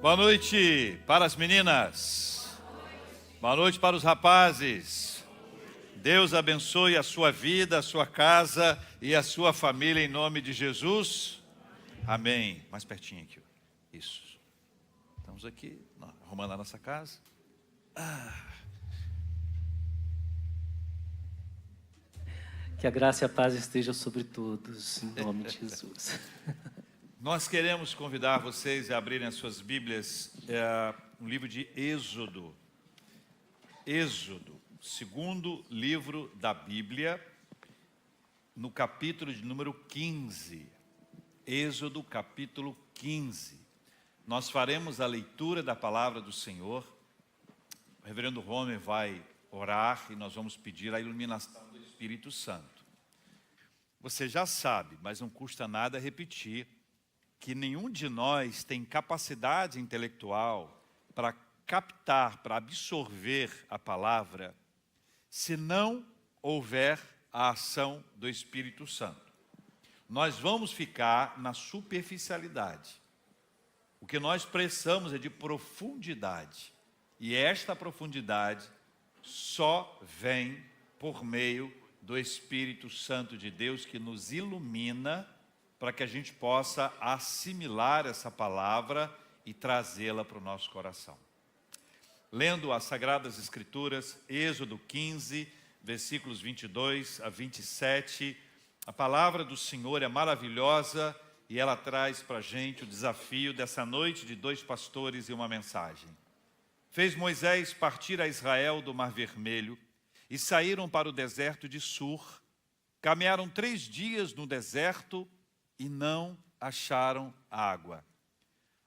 Boa noite para as meninas. Boa noite para os rapazes. Deus abençoe a sua vida, a sua casa e a sua família em nome de Jesus. Amém. Mais pertinho aqui. Isso. Estamos aqui arrumando a nossa casa. Que a graça e a paz estejam sobre todos, em nome de Jesus. Nós queremos convidar vocês a abrirem as suas Bíblias no livro de Êxodo. Êxodo, segundo livro da Bíblia, no capítulo de número 15. Êxodo, capítulo 15. Nós faremos a leitura da palavra do Senhor. O reverendo Romer vai orar e nós vamos pedir a iluminação do Espírito Santo. Você já sabe, mas não custa nada repetir, que nenhum de nós tem capacidade intelectual para captar, para absorver a palavra, se não houver a ação do Espírito Santo. Nós vamos ficar na superficialidade. O que nós precisamos é de profundidade. E esta profundidade só vem por meio do Espírito Santo de Deus, que nos ilumina para que a gente possa assimilar essa palavra e trazê-la para o nosso coração. Lendo as Sagradas Escrituras, Êxodo 15, versículos 22 a 27, a palavra do Senhor é maravilhosa e ela traz para a gente o desafio dessa noite de 2 pastores e uma mensagem. Fez Moisés partir a Israel do Mar Vermelho e saíram para o deserto de Sur. Caminharam 3 dias no deserto e não acharam água.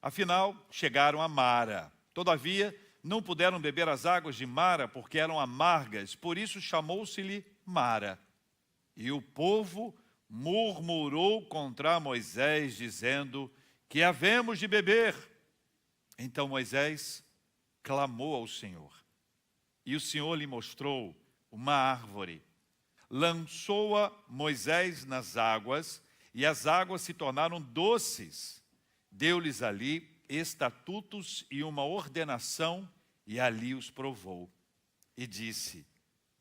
Afinal, chegaram a Mara. Todavia, não puderam beber as águas de Mara, porque eram amargas, por isso chamou-se-lhe Mara. E o povo murmurou contra Moisés, dizendo: que havemos de beber? Então Moisés clamou ao Senhor. E o Senhor lhe mostrou uma árvore. Lançou-a Moisés nas águas, e as águas se tornaram doces. Deu-lhes ali estatutos e uma ordenação, e ali os provou. E disse: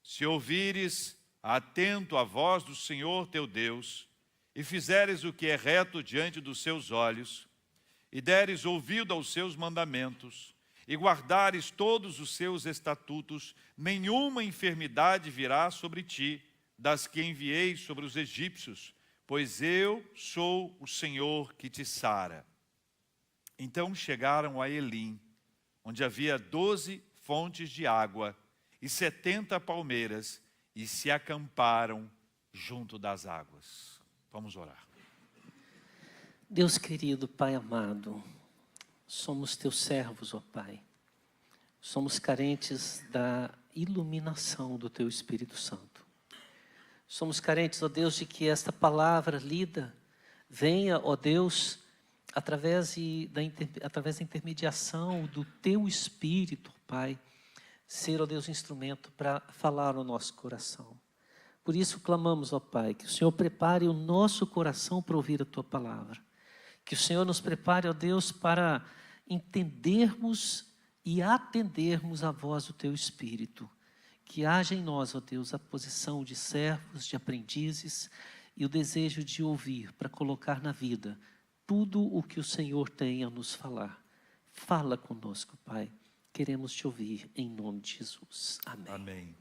se ouvires atento a voz do Senhor teu Deus, e fizeres o que é reto diante dos seus olhos, e deres ouvido aos seus mandamentos, e guardares todos os seus estatutos, nenhuma enfermidade virá sobre ti, das que enviei sobre os egípcios, pois eu sou o Senhor que te sara. Então chegaram a Elim, onde havia 12 fontes de água e 70 palmeiras, e se acamparam junto das águas. Vamos orar. Deus querido, Pai amado, somos teus servos, ó Pai. Somos carentes da iluminação do teu Espírito Santo. Somos carentes, ó Deus, de que esta palavra lida venha, ó Deus, através da intermediação do teu Espírito, Pai, ser, ó Deus, instrumento para falar no nosso coração. Por isso clamamos, ó Pai, que o Senhor prepare o nosso coração para ouvir a tua palavra. Que o Senhor nos prepare, ó Deus, para entendermos e atendermos a voz do teu Espírito. Que haja em nós, ó Deus, a posição de servos, de aprendizes e o desejo de ouvir para colocar na vida tudo o que o Senhor tem a nos falar. Fala conosco, Pai. Queremos te ouvir em nome de Jesus. Amém. Amém.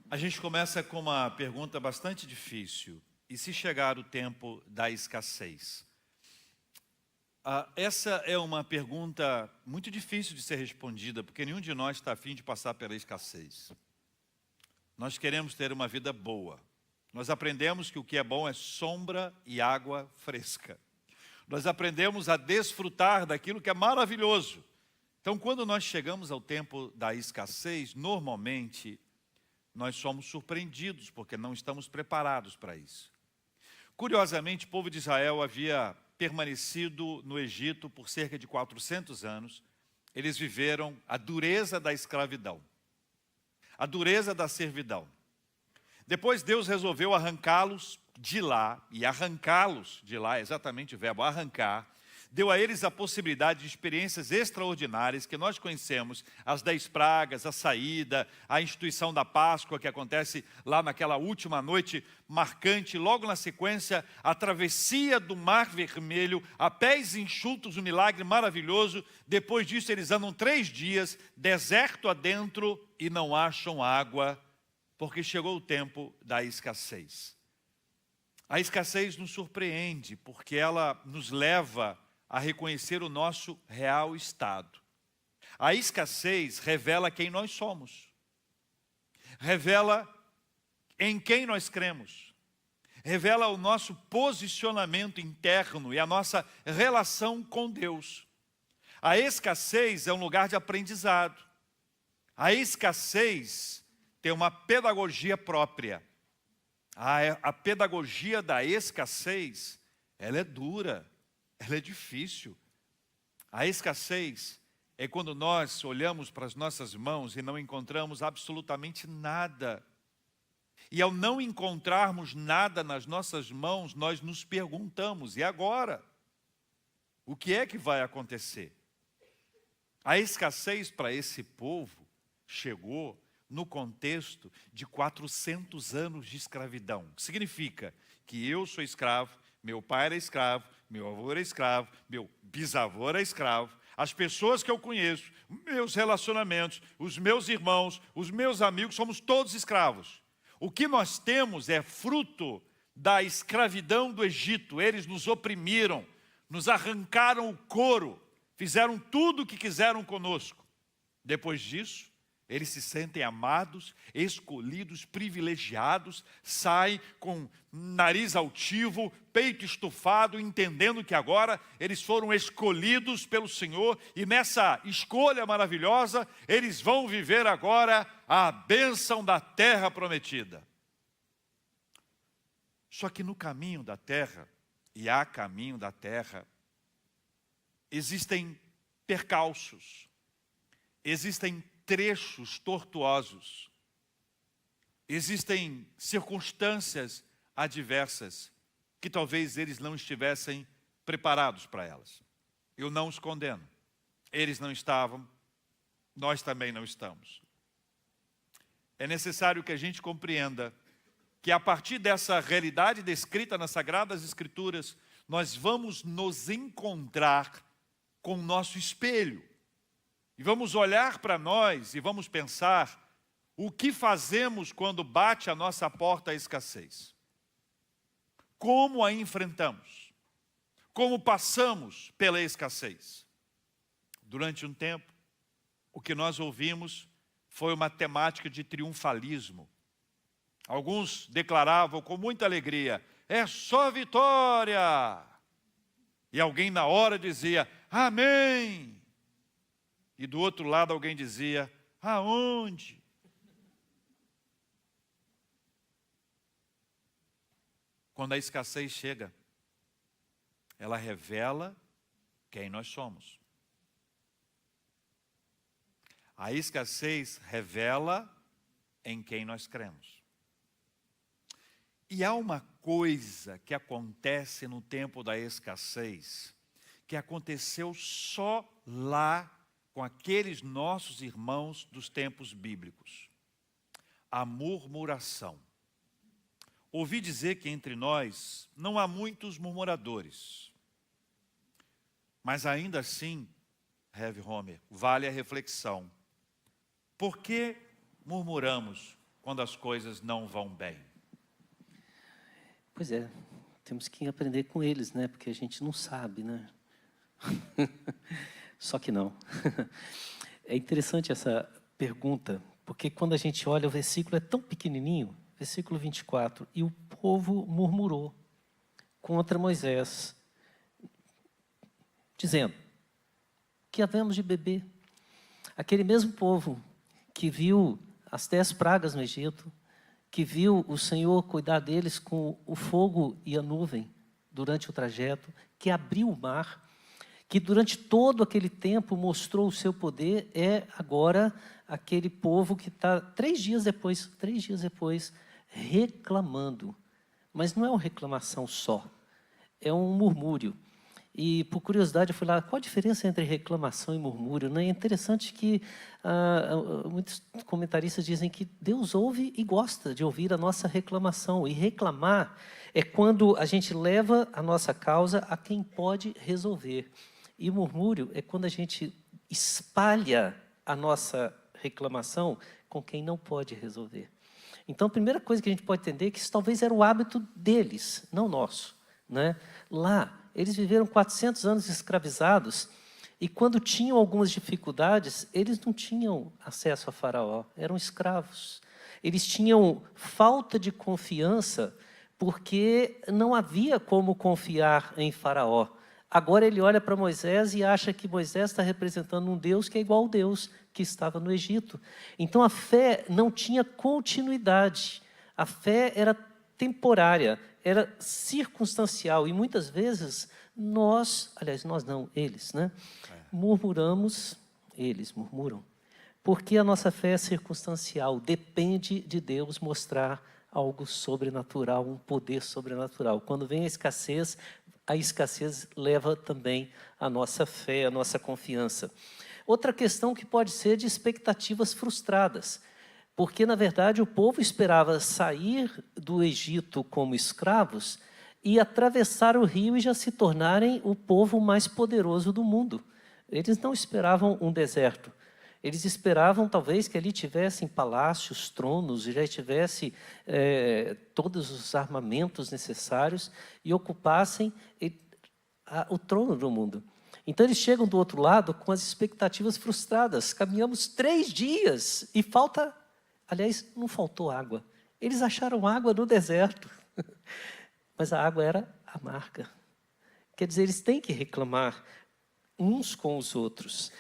A gente começa com uma pergunta bastante difícil. E se chegar o tempo da escassez? Essa é uma pergunta muito difícil de ser respondida, porque nenhum de nós está a fim de passar pela escassez. Nós queremos ter uma vida boa. Nós aprendemos que o que é bom é sombra e água fresca. Nós aprendemos a desfrutar daquilo que é maravilhoso. Então, quando nós chegamos ao tempo da escassez, normalmente nós somos surpreendidos, porque não estamos preparados para isso. Curiosamente, o povo de Israel havia permanecido no Egito por cerca de 400 anos. Eles viveram a dureza da escravidão, a dureza da servidão. Depois Deus resolveu arrancá-los de lá, e arrancá-los de lá, exatamente o verbo arrancar, deu a eles a possibilidade de experiências extraordinárias que nós conhecemos, as 10 pragas, a saída, a instituição da Páscoa, que acontece lá naquela última noite marcante, logo na sequência, a travessia do Mar Vermelho, a pés enxutos, um milagre maravilhoso. Depois disso, eles andam 3 dias, deserto adentro, e não acham água, porque chegou o tempo da escassez. A escassez nos surpreende, porque ela nos leva a reconhecer o nosso real estado. A escassez revela quem nós somos, revela em quem nós cremos, revela o nosso posicionamento interno e a nossa relação com Deus. A escassez é um lugar de aprendizado. A escassez tem uma pedagogia própria. A pedagogia da escassez, ela é dura, ela é difícil. A escassez é quando nós olhamos para as nossas mãos e não encontramos absolutamente nada. E ao não encontrarmos nada nas nossas mãos, nós nos perguntamos, e agora? O que é que vai acontecer? A escassez para esse povo chegou no contexto de 400 anos de escravidão. Significa que eu sou escravo, meu pai era escravo, meu avô era escravo, meu bisavô era escravo, as pessoas que eu conheço, meus relacionamentos, os meus irmãos, os meus amigos, somos todos escravos. O que nós temos é fruto da escravidão do Egito. Eles nos oprimiram, nos arrancaram o couro, fizeram tudo o que quiseram conosco. Depois disso, eles se sentem amados, escolhidos, privilegiados, saem com nariz altivo, peito estufado, entendendo que agora eles foram escolhidos pelo Senhor e nessa escolha maravilhosa, eles vão viver agora a bênção da terra prometida. Só que no caminho da terra, e a caminho da terra, existem percalços, existem trechos tortuosos, existem circunstâncias adversas que talvez eles não estivessem preparados para elas. Eu não os condeno. Eles não estavam, nós também não estamos. É necessário que a gente compreenda que a partir dessa realidade descrita nas Sagradas Escrituras, nós vamos nos encontrar com o nosso espelho. E vamos olhar para nós e vamos pensar o que fazemos quando bate a nossa porta a escassez. Como a enfrentamos? Como passamos pela escassez? Durante um tempo, o que nós ouvimos foi uma temática de triunfalismo. Alguns declaravam com muita alegria, é só vitória! E alguém na hora dizia, amém! E do outro lado alguém dizia, aonde? Quando a escassez chega, ela revela quem nós somos. A escassez revela em quem nós cremos. E há uma coisa que acontece no tempo da escassez, que aconteceu só lá com aqueles nossos irmãos dos tempos bíblicos. A murmuração. Ouvi dizer que entre nós não há muitos murmuradores. Mas ainda assim, Rev. Homer, vale a reflexão. Por que murmuramos quando as coisas não vão bem? Pois é, temos que aprender com eles, né? Porque a gente não sabe, né? Só que não. É interessante essa pergunta, porque quando a gente olha, o versículo é tão pequenininho, versículo 24, e o povo murmurou contra Moisés, dizendo, que havemos de beber? Aquele mesmo povo que viu as 10 pragas no Egito, que viu o Senhor cuidar deles com o fogo e a nuvem durante o trajeto, que abriu o mar, que durante todo aquele tempo mostrou o seu poder, é agora aquele povo que está 3 dias depois, reclamando. Mas não é uma reclamação só, é um murmúrio. E, por curiosidade, eu fui lá, qual a diferença entre reclamação e murmúrio? Né? É interessante que muitos comentaristas dizem que Deus ouve e gosta de ouvir a nossa reclamação. E reclamar é quando a gente leva a nossa causa a quem pode resolver. E murmúrio é quando a gente espalha a nossa reclamação com quem não pode resolver. Então, a primeira coisa que a gente pode entender é que isso talvez era o hábito deles, não nosso. Né? Lá, eles viveram 400 anos escravizados e quando tinham algumas dificuldades, eles não tinham acesso a Faraó, eram escravos. Eles tinham falta de confiança porque não havia como confiar em Faraó. Agora ele olha para Moisés e acha que Moisés está representando um Deus que é igual ao Deus que estava no Egito. Então a fé não tinha continuidade, a fé era temporária, era circunstancial e muitas vezes nós não, eles, né? Murmuramos, eles murmuram, porque a nossa fé é circunstancial, depende de Deus mostrar algo sobrenatural, um poder sobrenatural. Quando vem a escassez leva também a nossa fé, a nossa confiança. Outra questão que pode ser de expectativas frustradas, porque, na verdade, o povo esperava sair do Egito como escravos e atravessar o rio e já se tornarem o povo mais poderoso do mundo. Eles não esperavam um deserto. Eles esperavam, talvez, que ali tivessem palácios, tronos, e já tivesse todos os armamentos necessários e ocupassem o trono do mundo. Então, eles chegam do outro lado com as expectativas frustradas. Caminhamos 3 dias e falta... Aliás, não faltou água. Eles acharam água no deserto, mas a água era amarga. Quer dizer, eles têm que reclamar uns com os outros.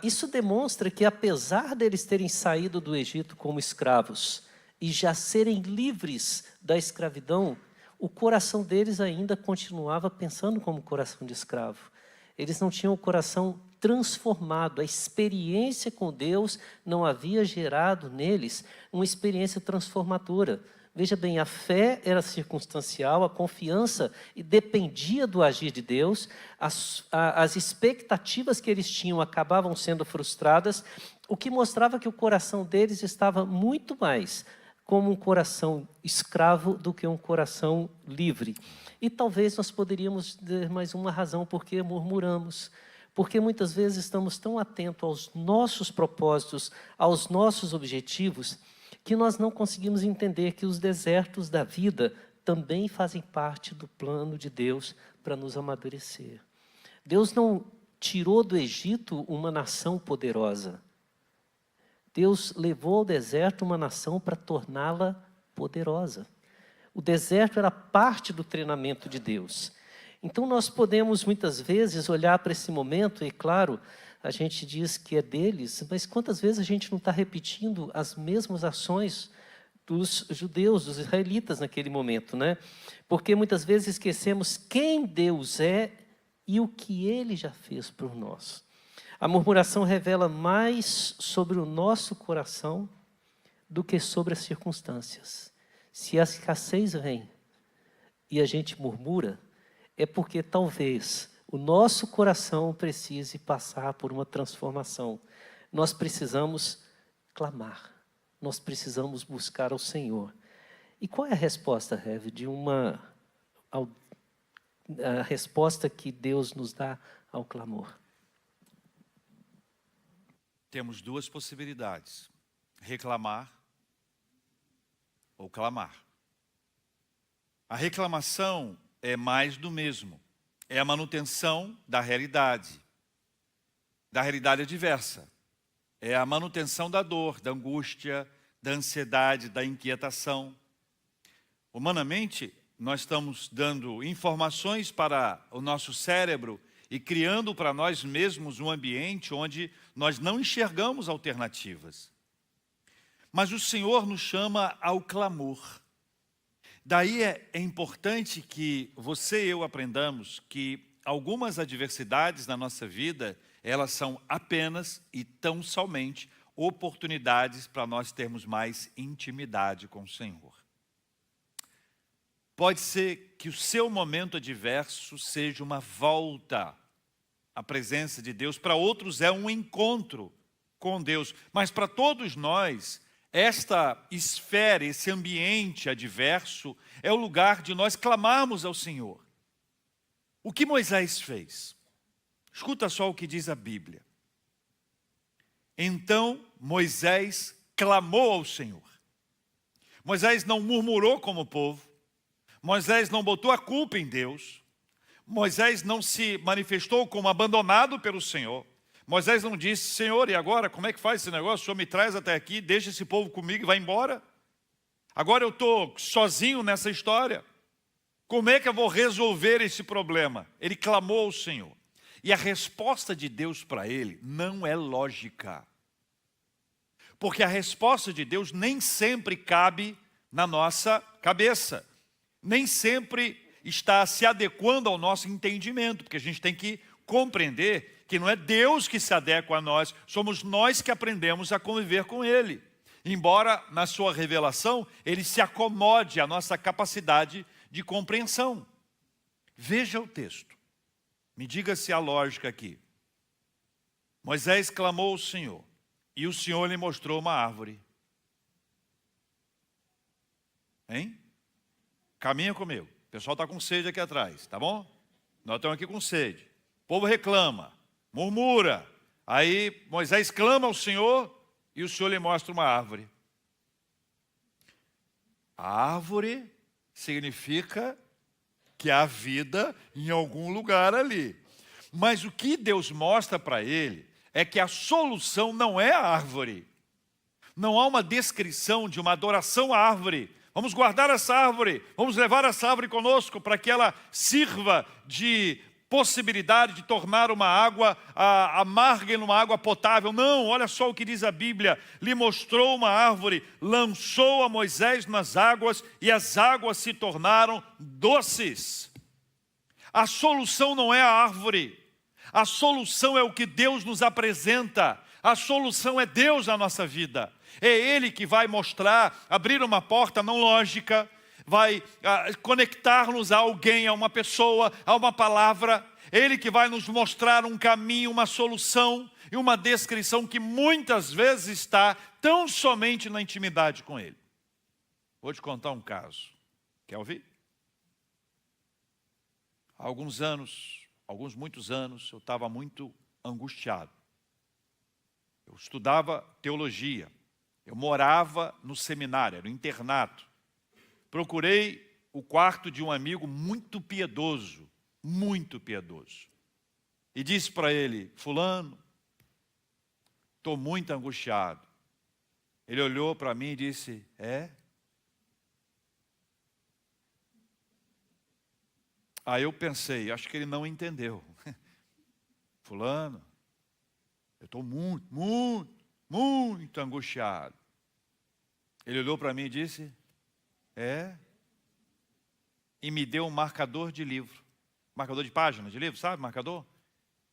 Isso demonstra que, apesar deles terem saído do Egito como escravos e já serem livres da escravidão, o coração deles ainda continuava pensando como coração de escravo. Eles não tinham o coração transformado, a experiência com Deus não havia gerado neles uma experiência transformadora. Veja bem, a fé era circunstancial, a confiança dependia do agir de Deus, as expectativas que eles tinham acabavam sendo frustradas, o que mostrava que o coração deles estava muito mais como um coração escravo do que um coração livre. E talvez nós poderíamos ter mais uma razão por que murmuramos. Porque muitas vezes estamos tão atentos aos nossos propósitos, aos nossos objetivos, que nós não conseguimos entender que os desertos da vida também fazem parte do plano de Deus para nos amadurecer. Deus não tirou do Egito uma nação poderosa. Deus levou ao deserto uma nação para torná-la poderosa. O deserto era parte do treinamento de Deus. Então, nós podemos, muitas vezes, olhar para esse momento, e, claro, a gente diz que é deles, mas quantas vezes a gente não está repetindo as mesmas ações dos judeus, dos israelitas naquele momento, né? Porque muitas vezes esquecemos quem Deus é e o que Ele já fez por nós. A murmuração revela mais sobre o nosso coração do que sobre as circunstâncias. Se a escassez vem e a gente murmura, é porque talvez o nosso coração precise passar por uma transformação. Nós precisamos clamar, nós precisamos buscar ao Senhor. E qual é a resposta, Rev, a resposta que Deus nos dá ao clamor? Temos 2 possibilidades: reclamar ou clamar. A reclamação é mais do mesmo. É a manutenção da realidade adversa. É a manutenção da dor, da angústia, da ansiedade, da inquietação. Humanamente, nós estamos dando informações para o nosso cérebro e criando para nós mesmos um ambiente onde nós não enxergamos alternativas. Mas o Senhor nos chama ao clamor. Daí é importante que você e eu aprendamos que algumas adversidades na nossa vida, elas são apenas e tão somente oportunidades para nós termos mais intimidade com o Senhor. Pode ser que o seu momento adverso seja uma volta à presença de Deus. Para outros é um encontro com Deus. Mas para todos nós, esta esfera, esse ambiente adverso, é o lugar de nós clamarmos ao Senhor. O que Moisés fez? Escuta só o que diz a Bíblia. Então Moisés clamou ao Senhor. Moisés não murmurou como o povo. Moisés não botou a culpa em Deus. Moisés não se manifestou como abandonado pelo Senhor. Moisés não disse: Senhor, e agora como é que faz esse negócio? O Senhor me traz até aqui, deixa esse povo comigo e vai embora. Agora eu estou sozinho nessa história. Como é que eu vou resolver esse problema? Ele clamou ao Senhor. E a resposta de Deus para ele não é lógica. Porque a resposta de Deus nem sempre cabe na nossa cabeça. Nem sempre está se adequando ao nosso entendimento. Porque a gente tem que compreender que não é Deus que se adequa a nós, somos nós que aprendemos a conviver com Ele. Embora na sua revelação, Ele se acomode à nossa capacidade de compreensão. Veja o texto. Me diga se há lógica aqui. Moisés clamou ao Senhor, e o Senhor lhe mostrou uma árvore. Hein? Caminha comigo. O pessoal está com sede aqui atrás, tá bom? Nós estamos aqui com sede. O povo reclama, murmura. Aí Moisés clama ao Senhor e o Senhor lhe mostra uma árvore. A árvore significa que há vida em algum lugar ali. Mas o que Deus mostra para ele é que a solução não é a árvore. Não há uma descrição de uma adoração à árvore. Vamos guardar essa árvore, vamos levar essa árvore conosco para que ela sirva de possibilidade de tornar uma água amarga em uma água potável. Não, olha só o que diz a Bíblia. Lhe mostrou uma árvore, lançou a Moisés nas águas e as águas se tornaram doces. A solução não é a árvore. A solução é o que Deus nos apresenta. A solução é Deus na nossa vida. É Ele que vai mostrar, abrir uma porta não lógica, vai conectar-nos a alguém, a uma pessoa, a uma palavra. Ele que vai nos mostrar um caminho, uma solução e uma descrição que muitas vezes está tão somente na intimidade com Ele. Vou te contar um caso. Quer ouvir? Há muitos anos, eu estava muito angustiado. Eu estudava teologia. Eu morava no seminário, no internato. Procurei o quarto de um amigo muito piedoso. E disse para ele: fulano, estou muito angustiado. Ele olhou para mim e disse: é? Aí eu pensei, acho que ele não entendeu. Fulano, eu estou muito angustiado. Ele olhou para mim e disse: é? E me deu um marcador de livro. Marcador de página de livro, sabe? Marcador.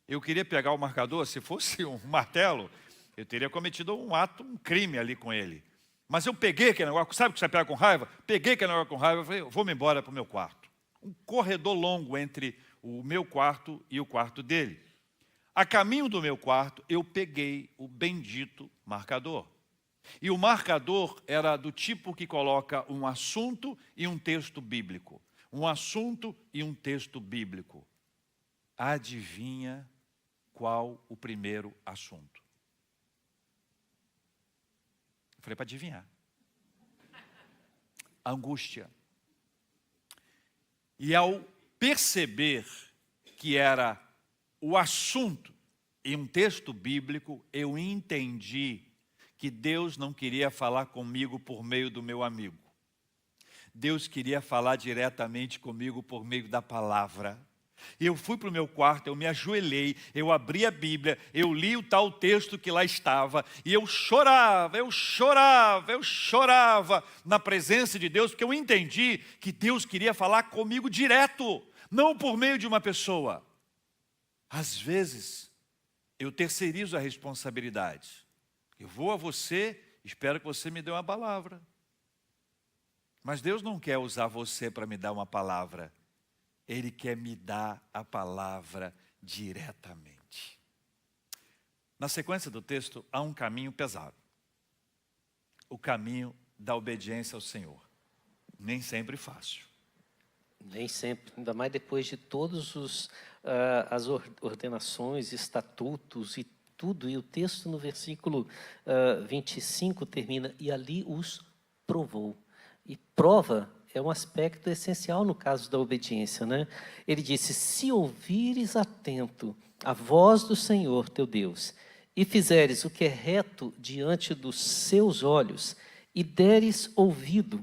Eu queria pegar o marcador, se fosse um martelo, eu teria cometido um crime ali com ele. Mas eu peguei aquele negócio, sabe o que você pega com raiva? Peguei aquele negócio com raiva e falei: eu vou-me embora para o meu quarto. Um corredor longo entre o meu quarto e o quarto dele. A caminho do meu quarto, eu peguei o bendito marcador. E o marcador era do tipo que coloca um assunto e um texto bíblico. Um assunto e um texto bíblico. Adivinha qual o primeiro assunto? Eu falei para adivinhar. Angústia. E ao perceber que era o assunto em um texto bíblico, eu entendi que Deus não queria falar comigo por meio do meu amigo. Deus queria falar diretamente comigo por meio da palavra. E eu fui para o meu quarto, eu me ajoelhei, eu abri a Bíblia, eu li o tal texto que lá estava, e eu chorava na presença de Deus, porque eu entendi que Deus queria falar comigo direto, não por meio de uma pessoa. Às vezes, eu terceirizo a responsabilidade. Eu vou a você, espero que você me dê uma palavra. Mas Deus não quer usar você para me dar uma palavra. Ele quer me dar a palavra diretamente. Na sequência do texto, há um caminho pesado. O caminho da obediência ao Senhor. Nem sempre fácil. Nem sempre, ainda mais depois de todos as ordenações, estatutos e tudo. E o texto no versículo 25 termina, e ali os provou. E prova é um aspecto essencial no caso da obediência, né? Ele disse, se ouvires atento a voz do Senhor teu Deus, e fizeres o que é reto diante dos seus olhos, e deres ouvido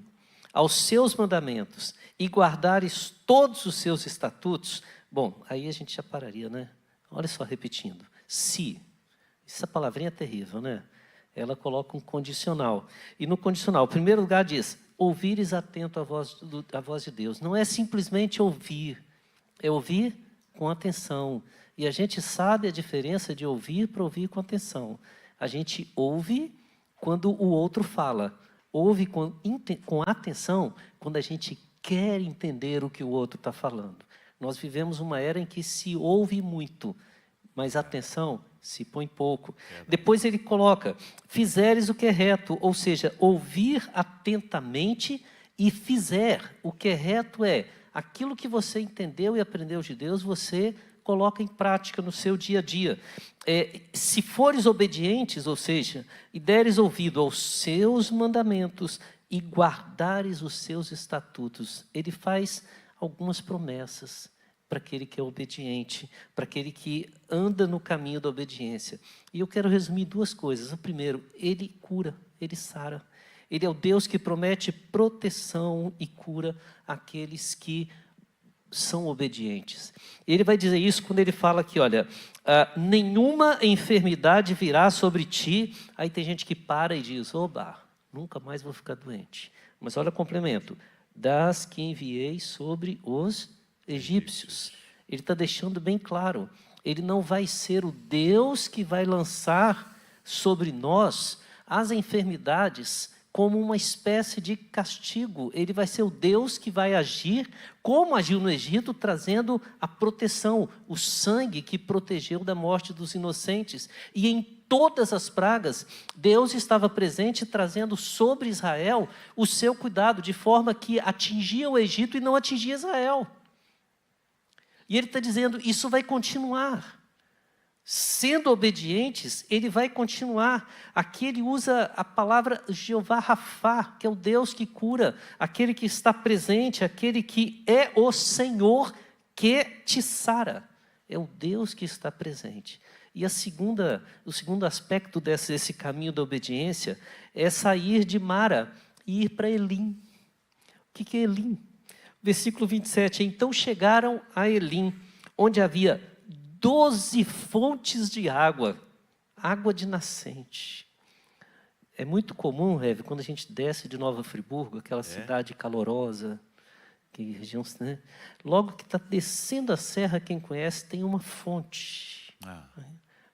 aos seus mandamentos, e guardares todos os seus estatutos, bom, aí a gente já pararia, né? Olha só, repetindo, se, essa palavrinha é terrível, né? Ela coloca um condicional, e no condicional, em primeiro lugar diz, ouvires atento à voz de Deus, não é simplesmente ouvir, é ouvir com atenção, e a gente sabe a diferença de ouvir para ouvir com atenção, a gente ouve quando o outro fala, ouve com atenção quando a gente quer entender o que o outro está falando. Nós vivemos uma era em que se ouve muito, mas atenção se põe pouco. Depois ele coloca, fizeres o que é reto, ou seja, ouvir atentamente e fizer. O que é reto é aquilo que você entendeu e aprendeu de Deus, você coloca em prática no seu dia a dia. Se fores obedientes, ou seja, e deres ouvido aos seus mandamentos e guardares os seus estatutos, ele faz algumas promessas para aquele que é obediente, para aquele que anda no caminho da obediência. E eu quero resumir duas coisas. O primeiro, ele cura, ele sara. Ele é o Deus que promete proteção e cura àqueles que são obedientes. Ele vai dizer isso quando ele fala aqui, olha, nenhuma enfermidade virá sobre ti. Aí tem gente que para e diz, oba, nunca mais vou ficar doente. Mas olha o complemento, das que enviei sobre os egípcios. Ele está deixando bem claro, ele não vai ser o Deus que vai lançar sobre nós as enfermidades como uma espécie de castigo. Ele vai ser o Deus que vai agir, como agiu no Egito, trazendo a proteção, o sangue que protegeu da morte dos inocentes. E em todas as pragas, Deus estava presente, trazendo sobre Israel o seu cuidado, de forma que atingia o Egito e não atingia Israel. E ele está dizendo, isso vai continuar. Sendo obedientes, ele vai continuar. Aqui ele usa a palavra Jeová Rafá, que é o Deus que cura, aquele que está presente, aquele que é o Senhor que te sara. É o Deus que está presente. E o segundo aspecto desse caminho da obediência é sair de Mara e ir para Elim. O que é Elim? Versículo 27, então chegaram a Elim, onde havia 12 fontes de água, água de nascente. É muito comum, Rev, quando a gente desce de Nova Friburgo, aquela cidade calorosa, que região, né? Logo que está descendo a serra, quem conhece, tem uma fonte.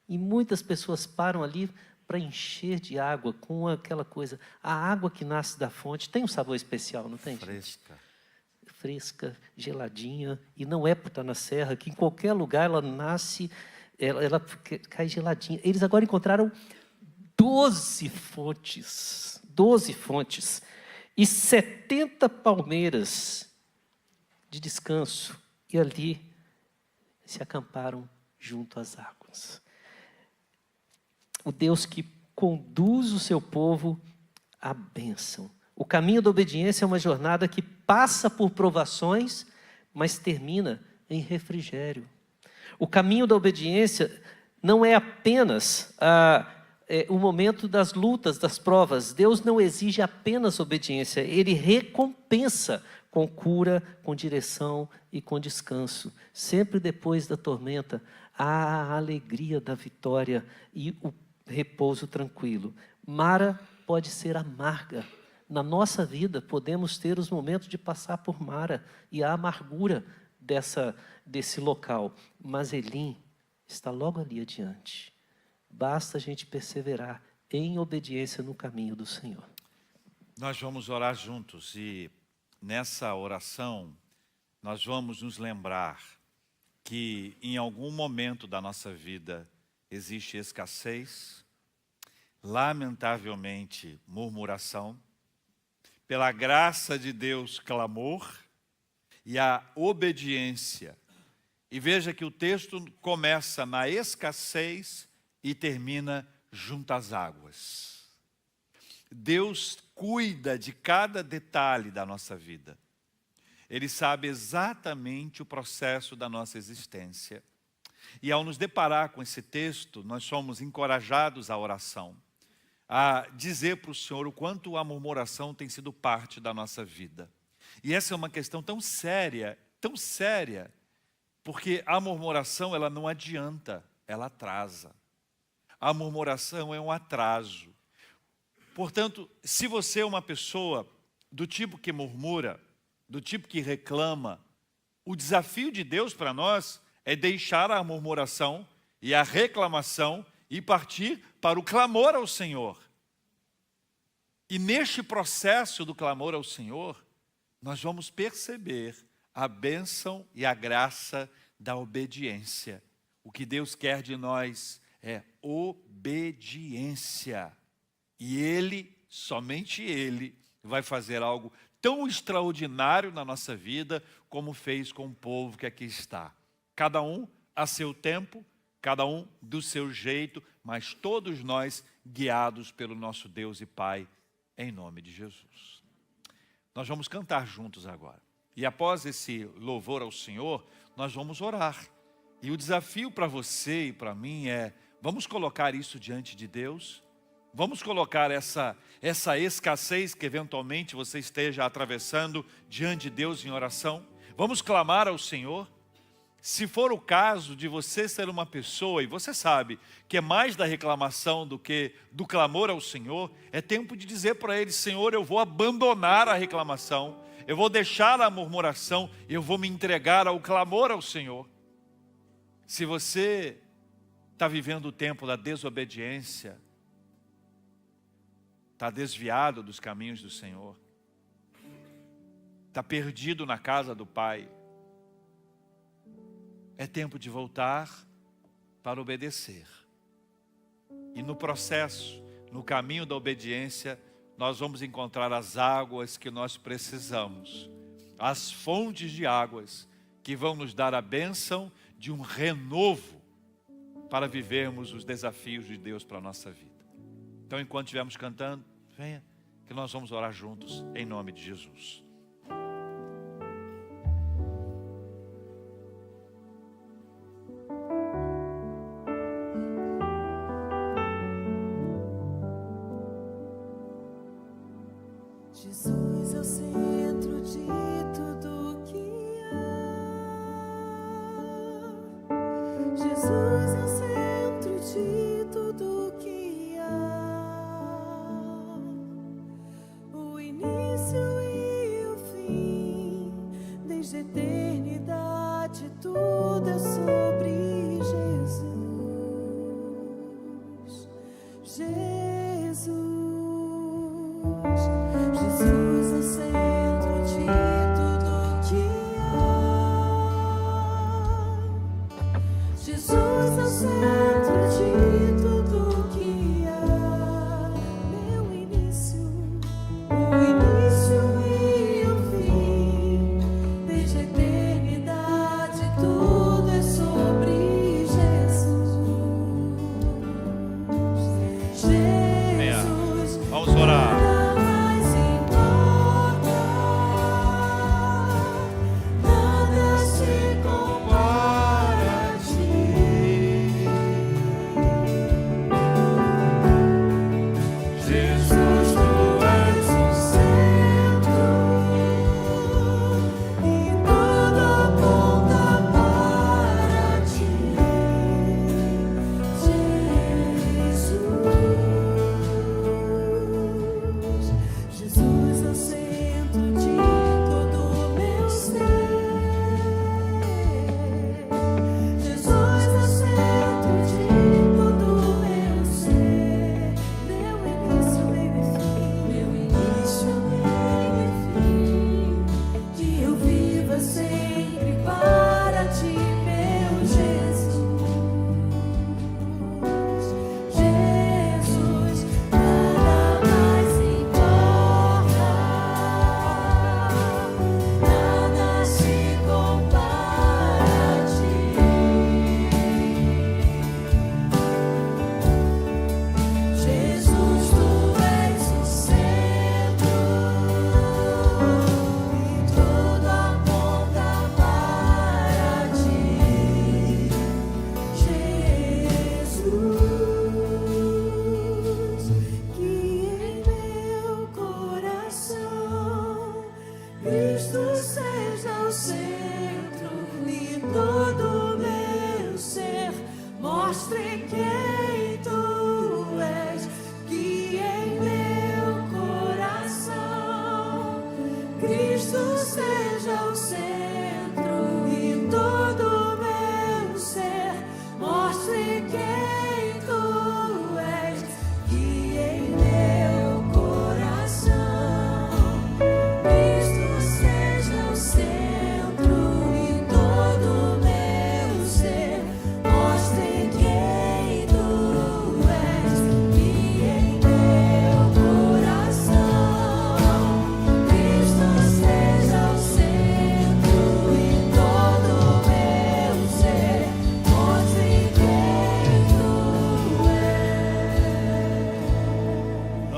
E muitas pessoas param ali para encher de água com aquela coisa. A água que nasce da fonte tem um sabor especial, não tem? Fresca. Fresca, geladinha, e não é por estar na serra, que em qualquer lugar ela nasce, ela cai geladinha. Eles agora encontraram 12 fontes, e 70 palmeiras de descanso, e ali se acamparam junto às águas. O Deus que conduz o seu povo à bênção. O caminho da obediência é uma jornada que passa por provações, mas termina em refrigério. O caminho da obediência não é apenas o momento das lutas, das provas. Deus não exige apenas obediência, Ele recompensa com cura, com direção e com descanso. Sempre depois da tormenta, há a alegria da vitória e o repouso tranquilo. Mara pode ser amarga. Na nossa vida, podemos ter os momentos de passar por Mara e a amargura desse local. Mas Elim está logo ali adiante. Basta a gente perseverar em obediência no caminho do Senhor. Nós vamos orar juntos e nessa oração, nós vamos nos lembrar que em algum momento da nossa vida existe escassez, lamentavelmente murmuração, pela graça de Deus, clamor e a obediência. E veja que o texto começa na escassez e termina junto às águas. Deus cuida de cada detalhe da nossa vida. Ele sabe exatamente o processo da nossa existência. E ao nos deparar com esse texto, nós somos encorajados à oração, a dizer para o Senhor o quanto a murmuração tem sido parte da nossa vida. E essa é uma questão tão séria, porque a murmuração ela não adianta, ela atrasa. A murmuração é um atraso. Portanto, se você é uma pessoa do tipo que murmura, do tipo que reclama, o desafio de Deus para nós é deixar a murmuração e a reclamação e partir para o clamor ao Senhor. E neste processo do clamor ao Senhor, nós vamos perceber a bênção e a graça da obediência. O que Deus quer de nós é obediência. E Ele, somente Ele, vai fazer algo tão extraordinário na nossa vida, como fez com o povo que aqui está. Cada um a seu tempo, cada um do seu jeito, mas todos nós guiados pelo nosso Deus e Pai, em nome de Jesus. Nós vamos cantar juntos agora. E após esse louvor ao Senhor, nós vamos orar. E o desafio para você e para mim é, vamos colocar isso diante de Deus? Vamos colocar essa escassez que eventualmente você esteja atravessando diante de Deus em oração? Vamos clamar ao Senhor? Se for o caso de você ser uma pessoa, e você sabe que é mais da reclamação do que do clamor ao Senhor, é tempo de dizer para Ele, Senhor, eu vou abandonar a reclamação, eu vou deixar a murmuração, eu vou me entregar ao clamor ao Senhor. Se você está vivendo o tempo da desobediência, está desviado dos caminhos do Senhor, está perdido na casa do Pai, é tempo de voltar para obedecer. E no processo, no caminho da obediência, nós vamos encontrar as águas que nós precisamos, as fontes de águas que vão nos dar a bênção de um renovo para vivermos os desafios de Deus para a nossa vida. Então, enquanto estivermos cantando, venha, que nós vamos orar juntos, em nome de Jesus. Jesus é o centro de tudo que há. Jesus é o centro de tudo que há. O início e o fim, desde a eternidade, tudo é sobre Jesus. Jesus. Jesus é o centro de tudo que há. Jesus é o centro de tudo que há. Meu início, o início e o fim, desde a eternidade, tudo é sobre Jesus.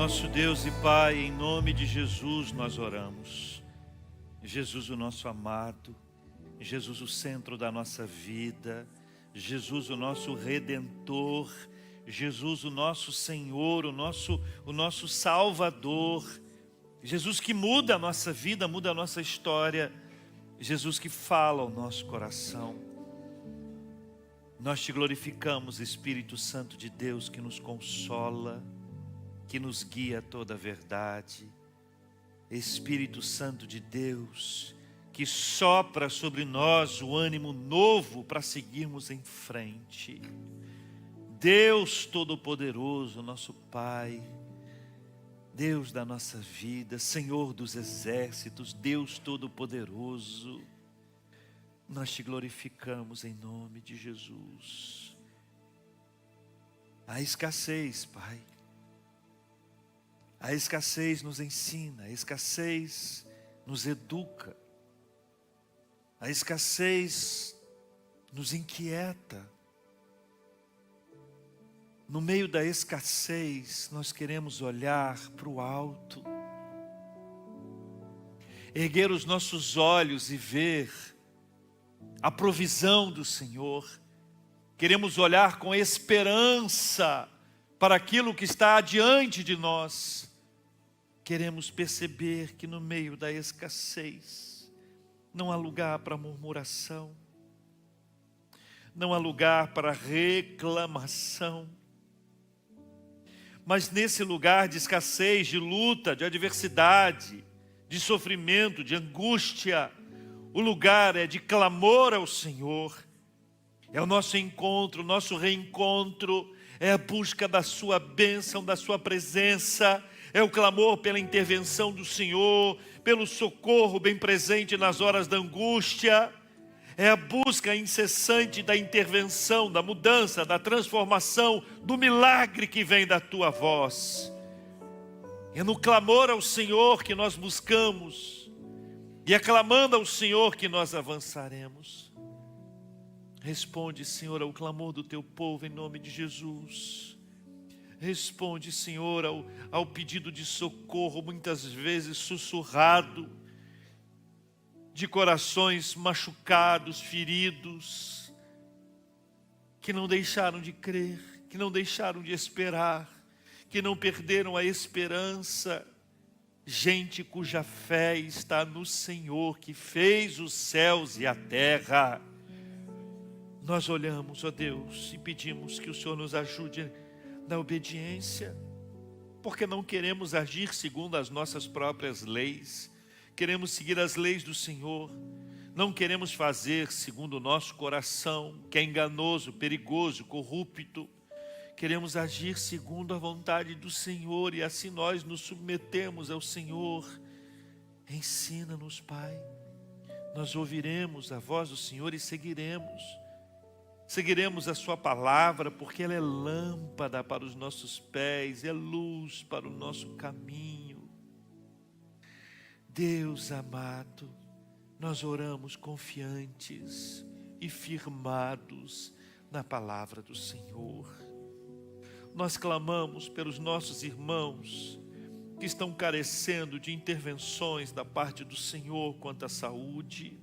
Nosso Deus e Pai, em nome de Jesus nós oramos. Jesus, o nosso amado, Jesus, o centro da nossa vida, Jesus, o nosso Redentor, Jesus, o nosso Senhor, o nosso Salvador, Jesus que muda a nossa vida, muda a nossa história, Jesus que fala ao nosso coração. Nós te glorificamos, Espírito Santo de Deus, que nos consola, que nos guia a toda a verdade. Espírito Santo de Deus, que sopra sobre nós o ânimo novo para seguirmos em frente. Deus Todo-Poderoso, nosso Pai, Deus da nossa vida, Senhor dos exércitos, Deus Todo-Poderoso, nós te glorificamos em nome de Jesus. A escassez, Pai, a escassez nos ensina, a escassez nos educa, a escassez nos inquieta. No meio da escassez, nós queremos olhar para o alto, erguer os nossos olhos e ver a provisão do Senhor. Queremos olhar com esperança para aquilo que está adiante de nós. Queremos perceber que no meio da escassez não há lugar para murmuração, não há lugar para reclamação. Mas nesse lugar de escassez, de luta, de adversidade, de sofrimento, de angústia, o lugar é de clamor ao Senhor. É o nosso encontro, o nosso reencontro, é a busca da sua bênção, da sua presença, é o clamor pela intervenção do Senhor, pelo socorro bem presente nas horas da angústia, é a busca incessante da intervenção, da mudança, da transformação, do milagre que vem da tua voz. É no clamor ao Senhor que nós buscamos, e aclamando ao Senhor que nós avançaremos. Responde, Senhor, ao clamor do teu povo em nome de Jesus. Responde, Senhor, ao pedido de socorro, muitas vezes sussurrado, de corações machucados, feridos, que não deixaram de crer, que não deixaram de esperar, que não perderam a esperança. Gente cuja fé está no Senhor, que fez os céus e a terra. Nós olhamos, ó Deus, e pedimos que o Senhor nos ajude na obediência, porque não queremos agir segundo as nossas próprias leis, queremos seguir as leis do Senhor, não queremos fazer segundo o nosso coração, que é enganoso, perigoso, corrupto. Queremos agir segundo a vontade do Senhor, e assim nós nos submetemos ao Senhor. Ensina-nos, Pai. Nós ouviremos a voz do Senhor e seguiremos. Seguiremos a sua palavra, porque ela é lâmpada para os nossos pés, é luz para o nosso caminho. Deus amado, nós oramos confiantes e firmados na palavra do Senhor. Nós clamamos pelos nossos irmãos que estão carecendo de intervenções da parte do Senhor quanto à saúde.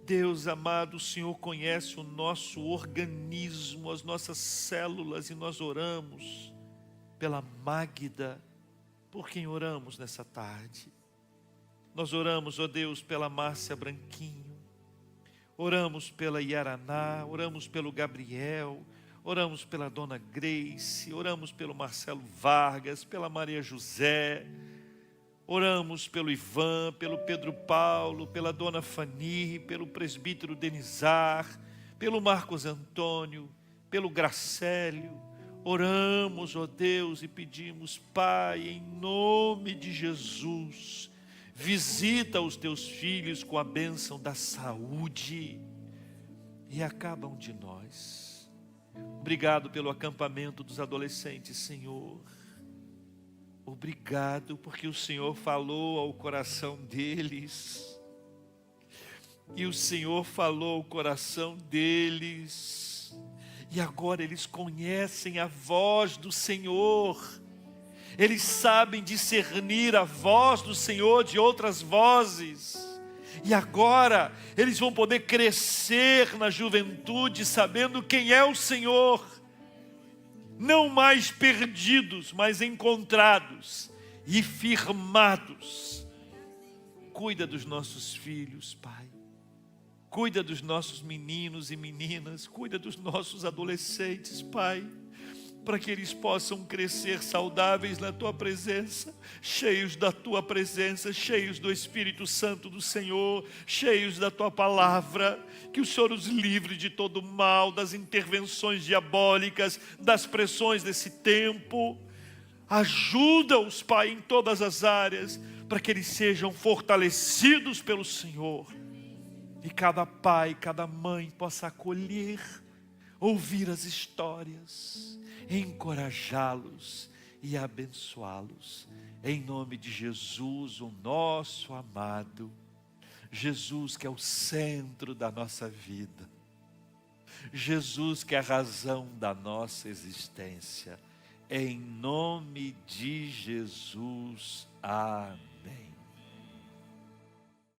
Deus amado, o Senhor conhece o nosso organismo, as nossas células, e nós oramos pela Magda, por quem oramos nessa tarde. Nós oramos, ó Deus, pela Márcia Branquinho, oramos pela Yaraná, oramos pelo Gabriel, oramos pela Dona Grace, oramos pelo Marcelo Vargas, pela Maria José, oramos pelo Ivan, pelo Pedro Paulo, pela Dona Fani, pelo presbítero Denizar, pelo Marcos Antônio, pelo Gracélio. Oramos, ó Deus, e pedimos, Pai, em nome de Jesus, visita os teus filhos com a bênção da saúde e acaba um de nós. Obrigado pelo acampamento dos adolescentes, Senhor. Obrigado porque o Senhor falou ao coração deles. E o Senhor falou ao coração deles. E agora eles conhecem a voz do Senhor. eles sabem discernir a voz do Senhor de outras vozes. E agora eles vão poder crescer na juventude sabendo quem é o Senhor. Não mais perdidos, mas encontrados e firmados. Cuida dos nossos filhos, Pai. Cuida dos nossos meninos e meninas. Cuida dos nossos adolescentes, Pai. Para que eles possam crescer saudáveis na Tua presença, cheios da Tua presença, cheios do Espírito Santo do Senhor, cheios da Tua palavra, que o Senhor os livre de todo mal, das intervenções diabólicas, das pressões desse tempo. Ajuda-os, Pai, em todas as áreas, para que eles sejam fortalecidos pelo Senhor. E cada pai, cada mãe possa acolher, ouvir as histórias, encorajá-los e abençoá-los. Em nome de Jesus, o nosso amado. Jesus que é o centro da nossa vida. Jesus que é a razão da nossa existência. Em nome de Jesus. Amém.